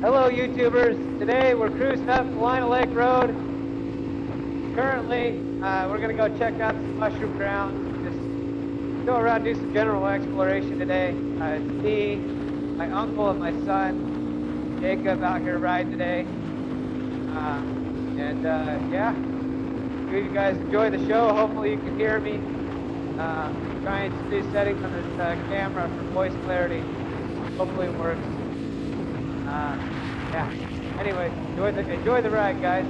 Hello YouTubers, today we're cruising up Lina Lake Road. Currently, we're going to go check out some mushroom grounds, just go around, do some general exploration today. It's me, my uncle, and my son, Jacob, out here riding today. Yeah, hope you guys enjoy the show. Hopefully you can hear me. Trying to do settings on this camera for voice clarity. Hopefully it works. Yeah. Anyways, enjoy the ride, guys.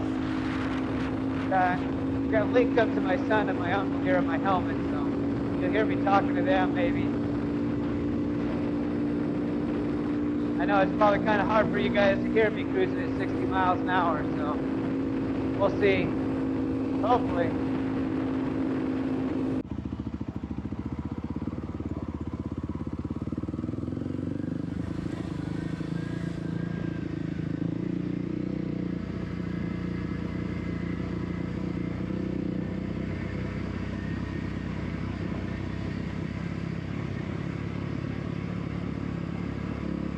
Got linked up to my son and my uncle here on my helmet, so you'll hear me talking to them maybe. I know it's probably kind of hard for you guys to hear me cruising at 60 miles an hour, so we'll see. Hopefully.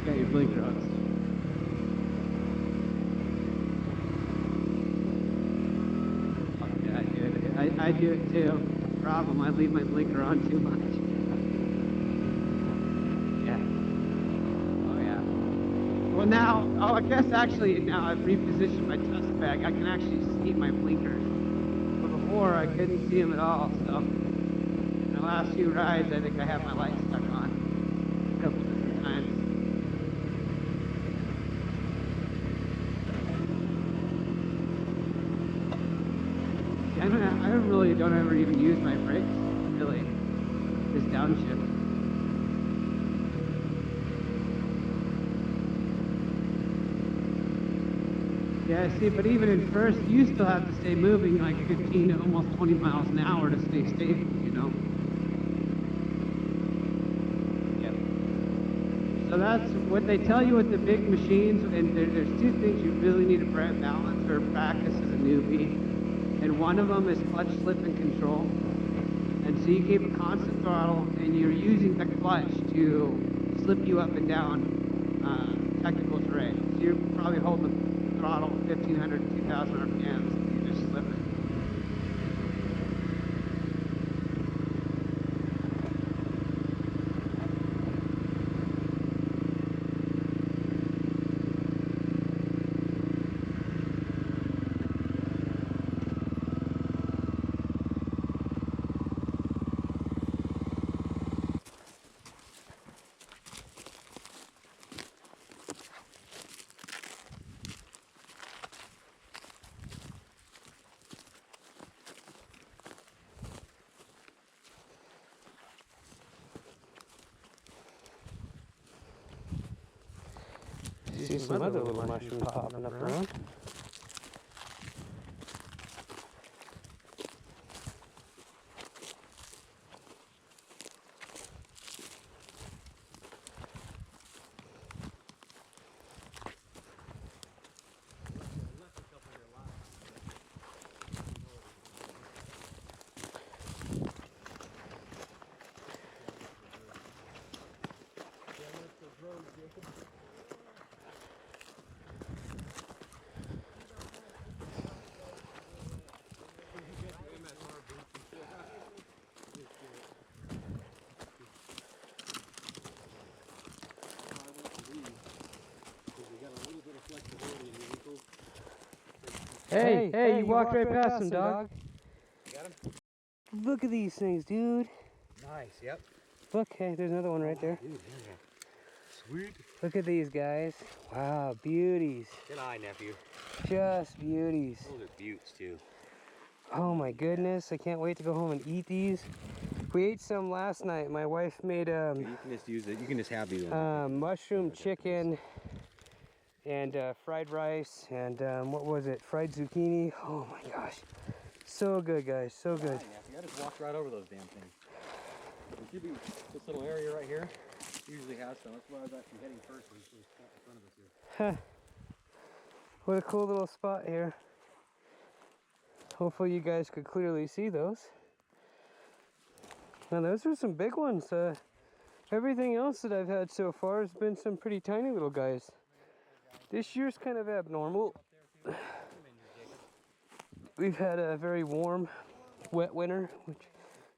Got your blinker on. Yeah, I do it too. Problem, I leave my blinker on too much. Yeah. Oh yeah. Well now, I guess actually now I've repositioned my test bag. I can actually see my blinkers. But before I couldn't see them at all. So in the last few rides, I think I have my light stuck on a couple different times. I really don't ever even use my brakes, really. Just downshift. Yeah, see, but even in first, you still have to stay moving like 15 to almost 20 miles an hour to stay stable, you know? Yep. So that's what they tell you with the big machines, and there's two things you really need to balance or practice as a newbie. And one of them is clutch, slip, and control. And so you keep a constant throttle, and you're using the clutch to slip you up and down technical terrain. So you're probably holding the throttle 1,500 to 2,000 RPMs, and you just slip it. See some other little mushrooms popping up around. Hey, you walked right past him, dog. You got him? Look at these things, dude. Nice, yep. Look, hey, there's another one right there. Dude, sweet. Look at these guys. Wow, beauties. Good eye, nephew. Just beauties. Those are beauts, too. Oh my goodness, I can't wait to go home and eat these. We ate some last night. My wife made You can just use it. You can just have these. mushroom chicken and fried rice and what was it? Fried zucchini. Oh my gosh. So good, guys. So good. I just walked right over those damn things. There should be this little area right here. Usually has some. That's where I was actually heading first. When this was in front of us here. Huh. What a cool little spot here. Hopefully you guys could clearly see those. Now those are some big ones. Everything else that I've had so far has been some pretty tiny little guys. This year's kind of abnormal. We've had a very warm, wet winter, which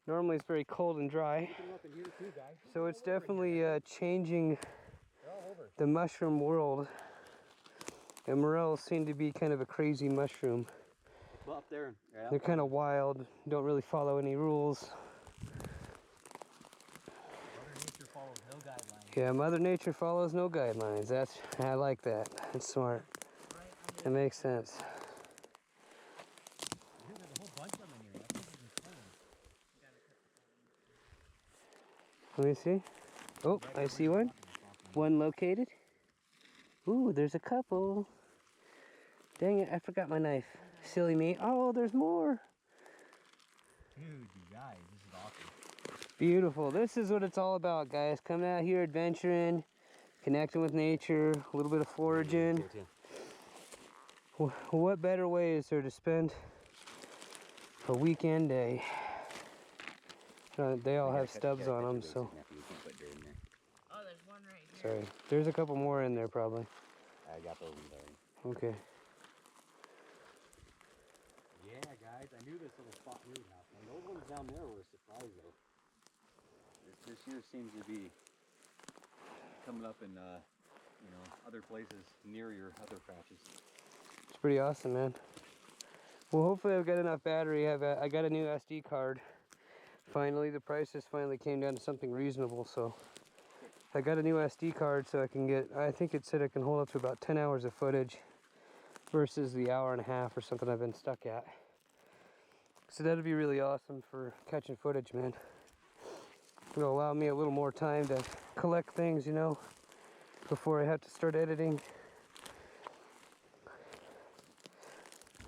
normally is very cold and dry. So it's definitely changing the mushroom world. And morels seem to be kind of a crazy mushroom. Well, up there, yeah. They're kind of wild, don't really follow any rules. Mother Nature follows no guidelines. Yeah, Mother Nature follows no guidelines. I like that. That's smart. That makes sense. There's a whole bunch of them in here. I think Let me see. Oh, I see one. One located. Ooh, there's a couple. Dang it, I forgot my knife. Silly me. Oh, there's more. Dude, you guys, this is awesome. Beautiful. This is what it's all about, guys. Coming out here, adventuring, connecting with nature, a little bit of foraging. What better way is there to spend a weekend day? They all have stubs on them, so. Oh, there's one right here. Sorry. There's a couple more in there, probably. I got those ones already. Okay. Yeah, guys, I knew this little spot moved house. And those ones down there were a surprise, though. This year seems to be coming up in, you know, other places near your other patches. It's pretty awesome, man. Well, hopefully I've got enough battery. I got a new SD card. Finally, the prices finally came down to something reasonable, so I got a new SD card so I can get, I think it said I can hold up to about 10 hours of footage versus the hour and a half or something I've been stuck at. So that'll be really awesome for catching footage, man. It'll allow me a little more time to collect things, you know, before I have to start editing.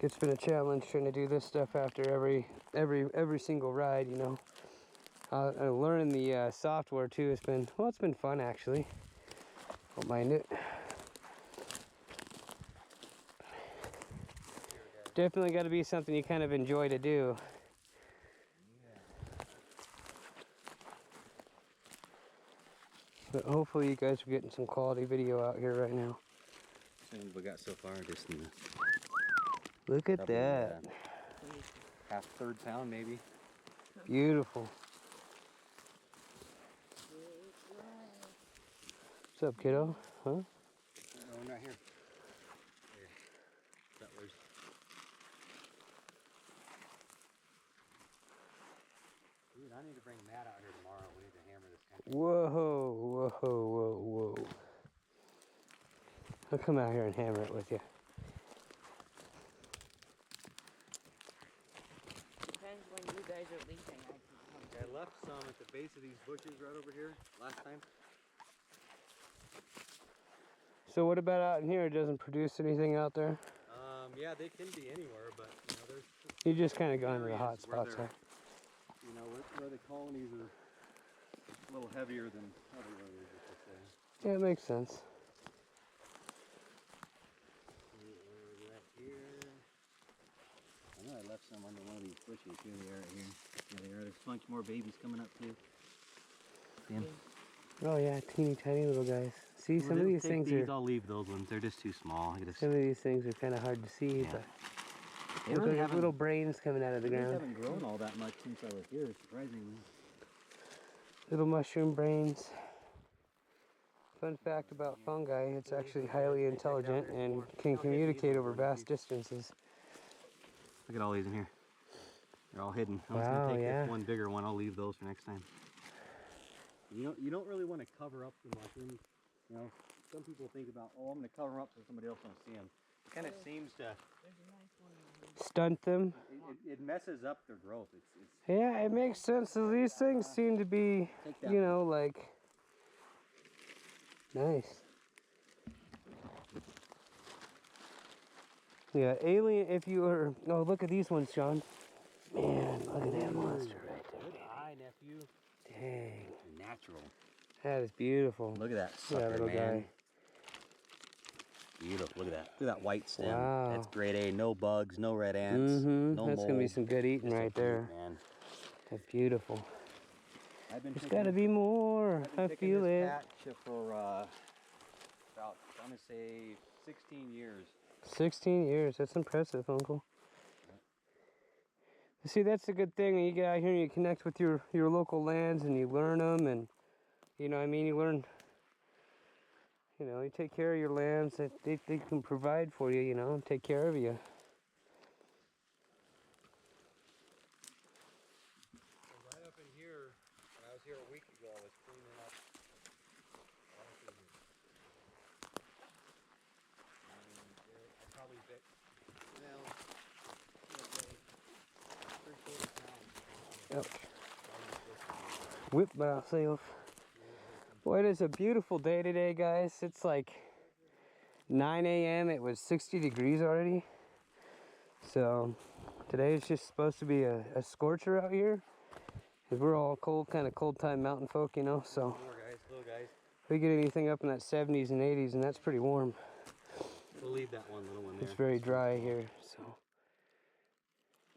It's been a challenge trying to do this stuff after every single ride, you know. Learning the software too has been, well, it's been fun actually. Don't mind it. Definitely got to be something you kind of enjoy to do. But hopefully you guys are getting some quality video out here right now. And we got so far just in the Look at that. half, third pound maybe. Beautiful. What's up, kiddo? Huh? No, one right here. Here. Settlers. Dude, I need to bring Matt out here tomorrow. We need to hammer this country. Whoa, whoa, whoa. I'll come out here and hammer it with you. Depends when you guys are leaving. I left some at the base of these bushes right over here last time. So what about out in here? It doesn't produce anything out there? Yeah, they can be anywhere, but you know, there's. You just kind of gone to the hot areas where spots, huh? You know, where the colonies are a little heavier than other areas, I should say. Yeah, it makes sense. Right here. I know I left some under one of these bushes. Here they are right here. Here they are. There's a bunch more babies coming up too. Damn. Oh yeah, teeny tiny little guys. See, some of these things are... I'll leave those ones. They're just too small. Some of these things are kind of hard to see, Yeah. but... They Look really like little brains coming out of the They ground. haven't grown all that much since I was here, surprisingly. Little mushroom brains. Fun fact about fungi, it's actually highly intelligent and can communicate over vast distances. Look at all these in here. They're all hidden. I was Wow, gonna take yeah. this one bigger one. I'll leave those for next time. You don't really want to cover up the mushrooms. You know, some people think about, oh, I'm gonna cover them up so somebody else don't see them. It kind of seems to Stunt them. it messes up their growth. It's Yeah, it makes sense. So these things seem to be, you know, like... Nice. Yeah, alien, if you were... Oh, look at these ones, Sean. Man, look at that monster right there. good eye, nephew. Dang. Natural. That is beautiful. Look at that Look at sucker, that little man. guy. Beautiful. Look at that. Look at that white stem. Wow. That's grade A. No bugs, no red ants, Mm-hmm. no That's mold. going to be some good eating Just a right fruit, there. man. That's beautiful. I've been There's picking got to be more. I've been I picking feel this it. patch for about about, I'm gonna say 16 years. 16 years, that's impressive, Uncle. See, that's the good thing when you get out here and you connect with your local lands and you learn them, and you know what I mean, you learn, you know, you take care of your lands, that they can provide for you, you know, and take care of you. So right up in here, when I was here a week ago, I was cleaning up. I probably bit, well, Ouch. Whip myself. Boy, it is a beautiful day today, guys. It's like 9 a.m. It was 60 degrees already. So today is just supposed to be a scorcher out here. Cause we're all cold, kind of cold time mountain folk, you know. So little guys. we get anything up in that 70s and 80s, and that's pretty warm. We'll leave that one little one there. It's very dry here, so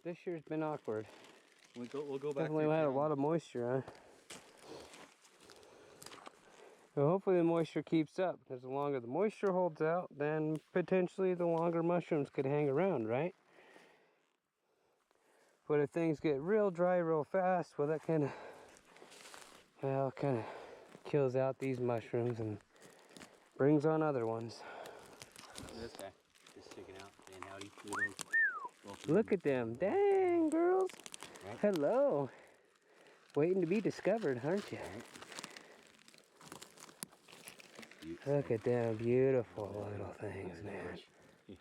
this year's been awkward. We'll go back. Definitely had a lot of moisture, huh? Well, hopefully the moisture keeps up, because the longer the moisture holds out, then potentially the longer mushrooms could hang around, right? But if things get real dry real fast, well, that kind of kills out these mushrooms and brings on other ones. This guy just checking out, saying howdy. Look at them. Dang, girls. Right. Hello. Waiting to be discovered, aren't you? Right. Look at them beautiful little things, man.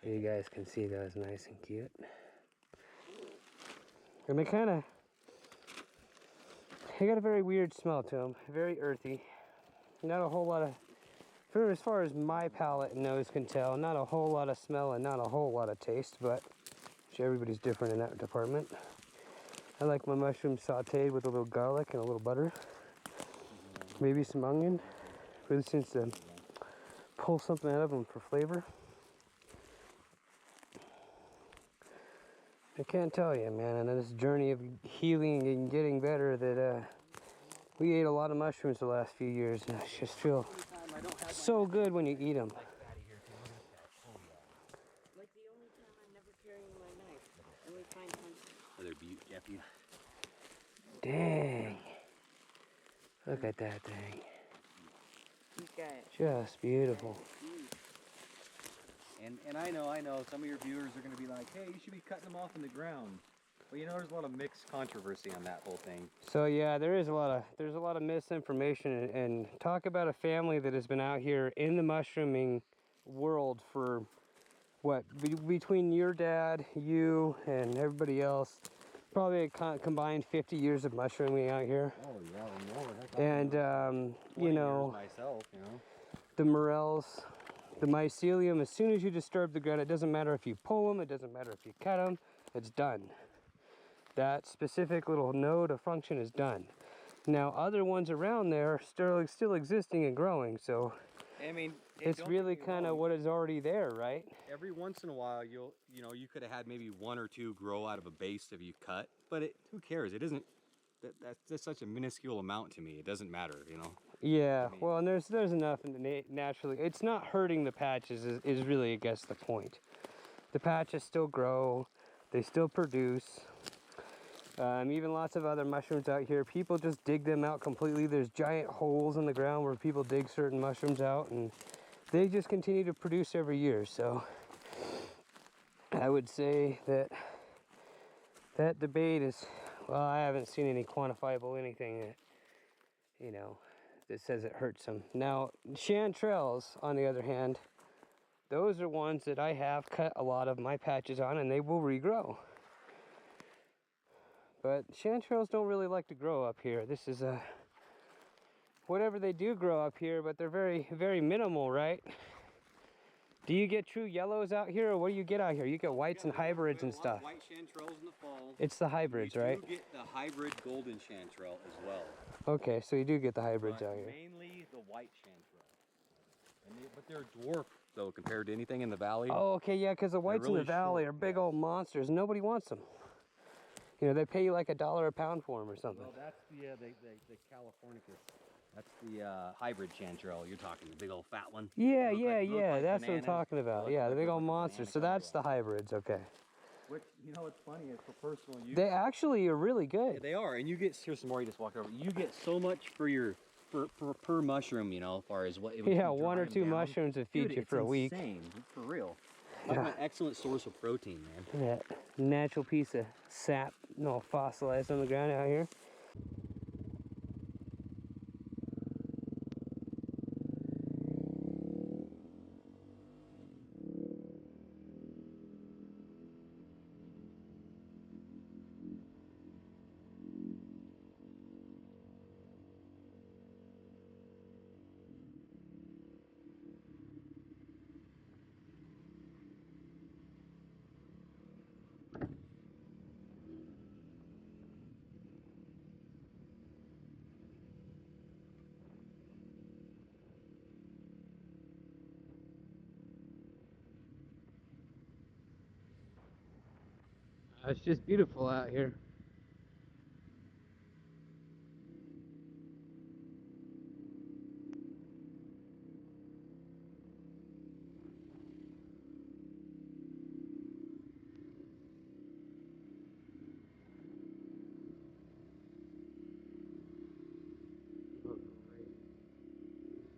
You guys can see those nice and cute. And they got a very weird smell to them. Very earthy. Not a whole lot of, as far as my palate and nose can tell, not a whole lot of smell and not a whole lot of taste, but everybody's different in that department. I like my mushrooms sauteed with a little garlic and a little butter. Maybe some onion. Really seems to pull something out of them for flavor. I can't tell you, man, on this journey of healing and getting better, that we ate a lot of mushrooms the last few years, and I just feel so good when you eat them. Like the only time I'm never carrying my knife, and we find hunting. Another beaut, Jeffy. Dang. Look at that thing. He's got it. Just beautiful. And I know, some of your viewers are going to be like, hey, you should be cutting them off in the ground. Well, you know, there's a lot of mixed controversy on that whole thing. So yeah, there's a lot of misinformation, and talk about a family that has been out here in the mushrooming world for what, between your dad, you, and everybody else, probably a combined 50 years of mushrooming out here. Oh yeah, more. And you know, myself, you know, the morels, the mycelium, as soon as you disturb the ground, it doesn't matter if you pull them, it doesn't matter if you cut them, it's done. That specific little node of function is done. Now other ones around there are still existing and growing, so I mean, it's really kind of what is already there, right? Every once in a while, you could have had maybe one or two grow out of a base if you cut, but who cares? It isn't. That's such a minuscule amount to me. It doesn't matter, you know. Yeah, I mean, well, and there's enough in the naturally. It's not hurting the patches is really, I guess, the point. The patches still grow, they still produce. Even lots of other mushrooms out here, people just dig them out completely. There's giant holes in the ground where people dig certain mushrooms out, and they just continue to produce every year. So I would say that debate is, well, I haven't seen any quantifiable anything that, you know, that says it hurts them. Now, chanterelles, on the other hand, those are ones that I have cut a lot of my patches on, and they will regrow. But chanterelles don't really like to grow up here. This is whatever they do grow up here, but they're very, very minimal, right? Do you get true yellows out here, or what do you get out here? You get whites and hybrids and stuff. White chanterelles in the fall. It's the hybrids, right? You get the hybrid golden chanterelle as well. Okay, so you do get the hybrids out here. Mainly the white chanterelle. But they're dwarf, though, compared to anything in the valley. Oh, okay, yeah, because the whites in the valley are big old monsters. Nobody wants them. You know, they pay you like $1 a pound for them or something. Well, that's the Californicus. That's the hybrid chanterelle. You're talking the big old fat one. Yeah, Look yeah, like- look yeah. like That's what I'm bananas. talking about. Look Yeah, the like- big look old like a monsters. So banana that's the colorway. hybrids. Okay. Which, you know what's funny is for personal use. They actually are really Yeah, good. they are, and you get, here's some more you just walked over. You get so much for your, per mushroom, you know, as far as what it would Yeah, you one dry or them two down. mushrooms would feed Dude, you for a week. It's insane, for real. Yeah. Like an excellent source of protein, man. Look at that natural piece of sap, no fossilized on the ground out here. It's just beautiful out here.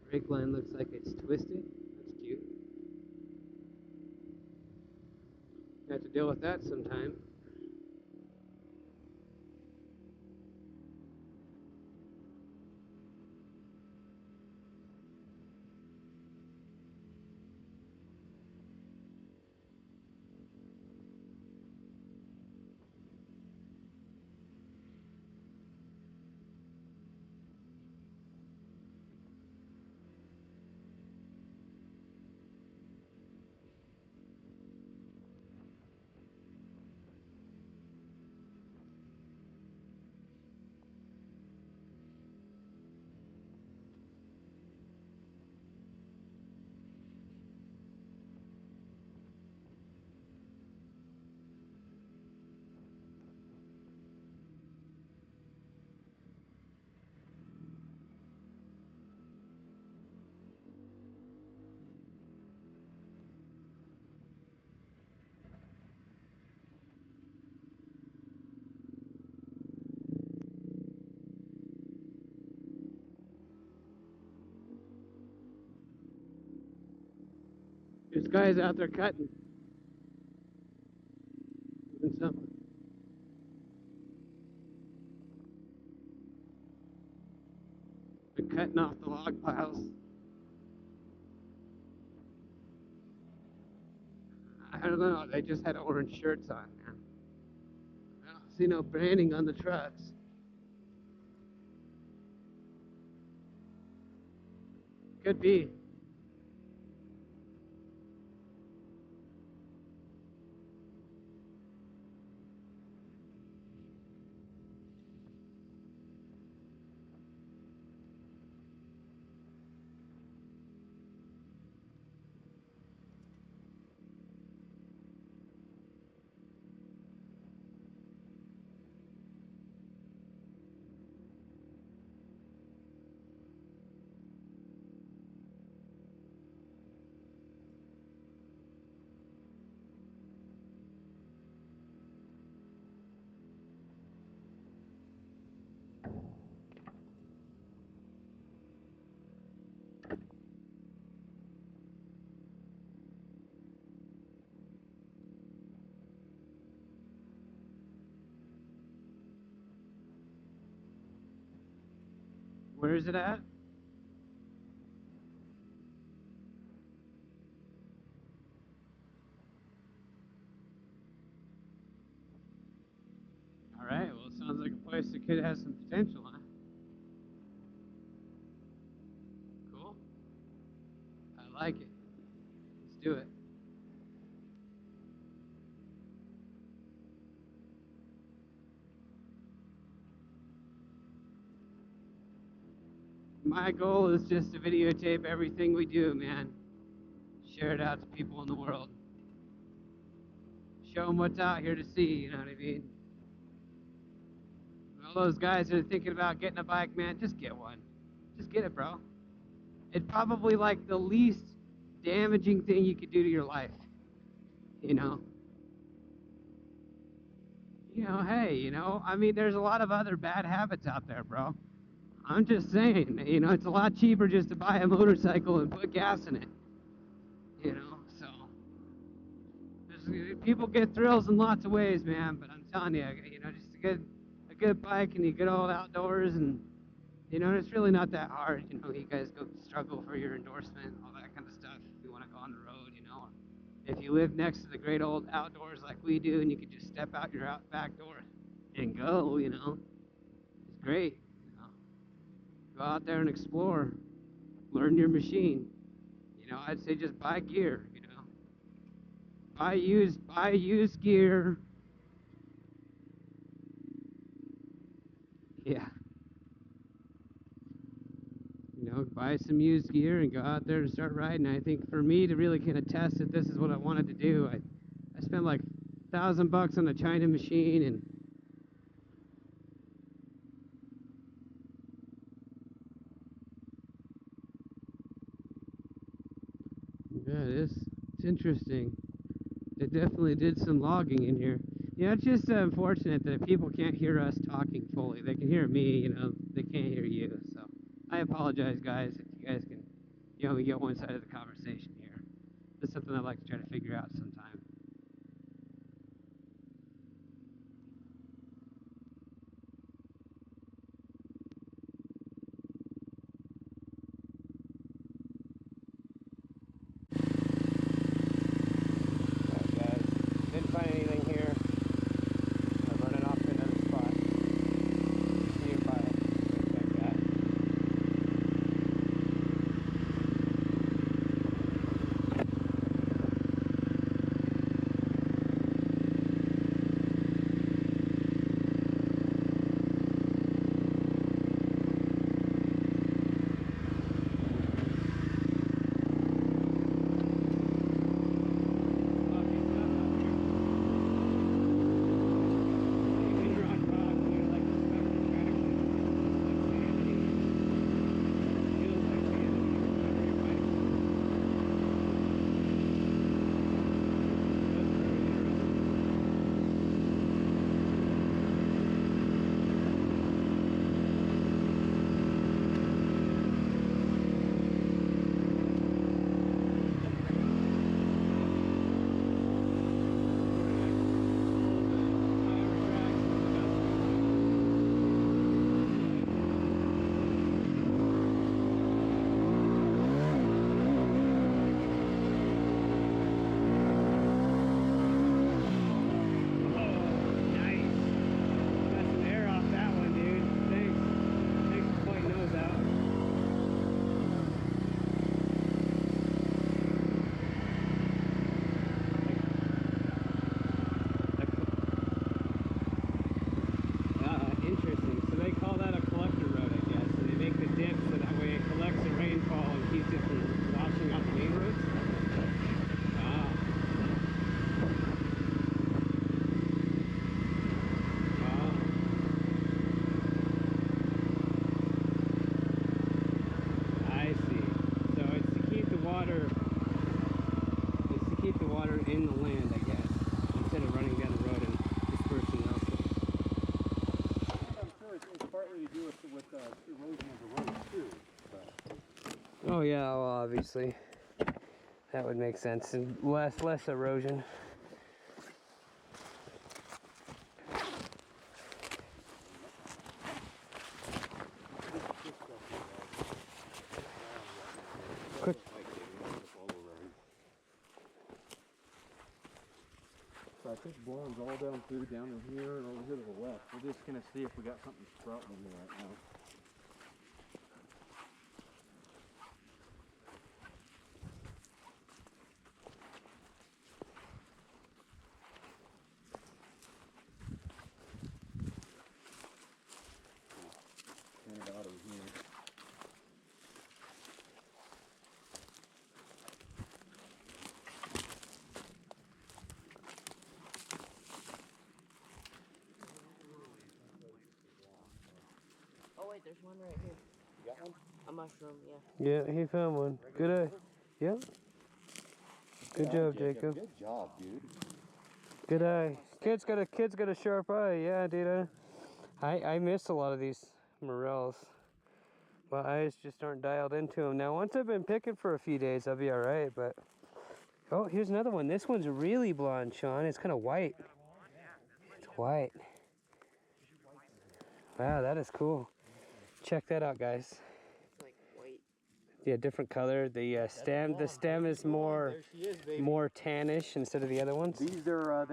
Brake line looks like it's twisted. That's cute. Have to deal with that sometime. There's guys out there cutting. Doing something. They're cutting off the log piles. I don't know, they just had orange shirts on, man. I don't see no branding on the trucks. Could be. Where is it at? Alright, well it sounds like a place that could have some potential, huh? Cool. I like it. Let's do it. My goal is just to videotape everything we do, man. Share it out to people in the world. Show them what's out here to see, you know what I mean? All those guys that are thinking about getting a bike, man, just get one. just get it, bro. It's probably like the least damaging thing you could do to your life. You know? Hey, I mean, there's a lot of other bad habits out there, bro. I'm just saying, it's a lot cheaper just to buy a motorcycle and put gas in it. So people get thrills in lots of ways, man. But I'm telling you, just a good bike and you get all outdoors, and it's really not that hard. You guys go struggle for your endorsement, all that kind of stuff. If you want to go on the road, if you live next to the great old outdoors like we do, and you can just step out your back door and go, it's great. Go out there and explore, learn your machine. I'd say just buy gear. Buy used gear. Yeah. Buy some used gear and go out there and start riding. I think for me to really kind of test that this is what I wanted to do, I spent like $1,000 on a China machine, and yeah, it's interesting. They definitely did some logging in here. Yeah, it's just unfortunate that people can't hear us talking fully. They can hear me, they can't hear you. So I apologize, guys, if you guys can, only get one side of the conversation here. That's something I'd like to try to figure out sometime. Alright, guys. Didn't find anything here. I'm running off to another spot. Nearby. Like that. In the land, I guess, instead of running down the road and dispersing elsewhere. I'm sure it's partly to do with erosion of the road too. But. Oh yeah, well obviously that would make sense, and less erosion. Quick. So I think Bourne's all down through down in here and over here to the west. We're just gonna see if we got something sprouting in there right now. Out of here. Oh wait, there's one right here. You got one? A mushroom, yeah. Yeah, he found one. Good eye. Yep. Good job, Jacob. Good job, dude. Good eye. Kid's got a sharp eye. Yeah, dude. I miss a lot of these morels. My eyes just aren't dialed into them. Now, once I've been picking for a few days, I'll be all right. But oh, here's another one. This one's really blonde, Sean. It's kind of white. It's white. Wow, that is cool. Check that out, guys. It's like white. Yeah, different color. The stem is more tannish instead of the other ones. These are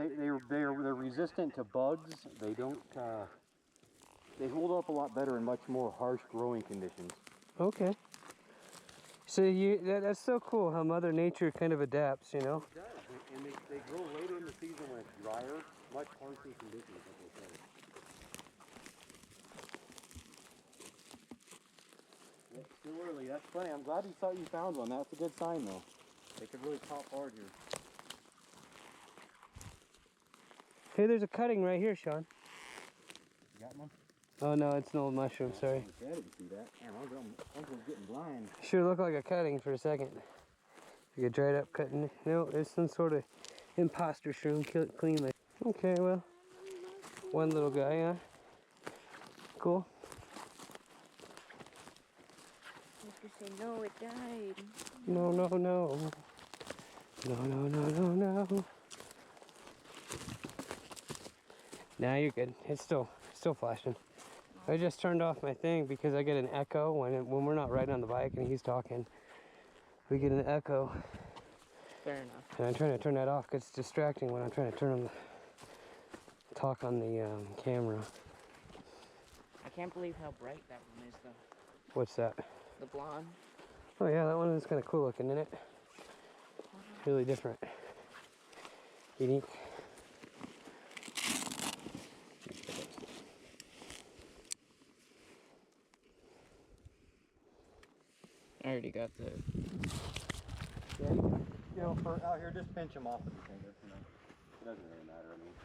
they're resistant to bugs. They don't they hold up a lot better in much more harsh growing conditions. Okay. So that's so cool how Mother Nature kind of adapts, you know. It does, and they grow later in the season when it's drier, much harsher conditions, like I said. It's still early. That's funny. I'm glad you found one. That's a good sign, though. They could really pop hard here. Hey, there's a cutting right here, Sean. You got one? Oh no, it's an old mushroom. Sorry. I didn't see that. Damn, Uncle's getting blind. Sure looked like a cutting for a second. Like a dried up cutting. No, it's some sort of imposter shroom cleanly. Okay, well, one little guy, huh? Cool. I was gonna say, no, it died. No, no, no. No, no, no, no, no. Now you're good. It's still flashing. I just turned off my thing because I get an echo when we're not riding on the bike and he's talking. We get an echo. Fair enough. And I'm trying to turn that off because it's distracting when I'm trying to talk on the camera. I can't believe how bright that one is, though. What's that? The blonde. Oh yeah, that one is kind of cool looking, isn't it? Really different. Unique. I already got the... Yeah, you know, for out here, just pinch them off with your finger. You know, it doesn't really matter. I mean,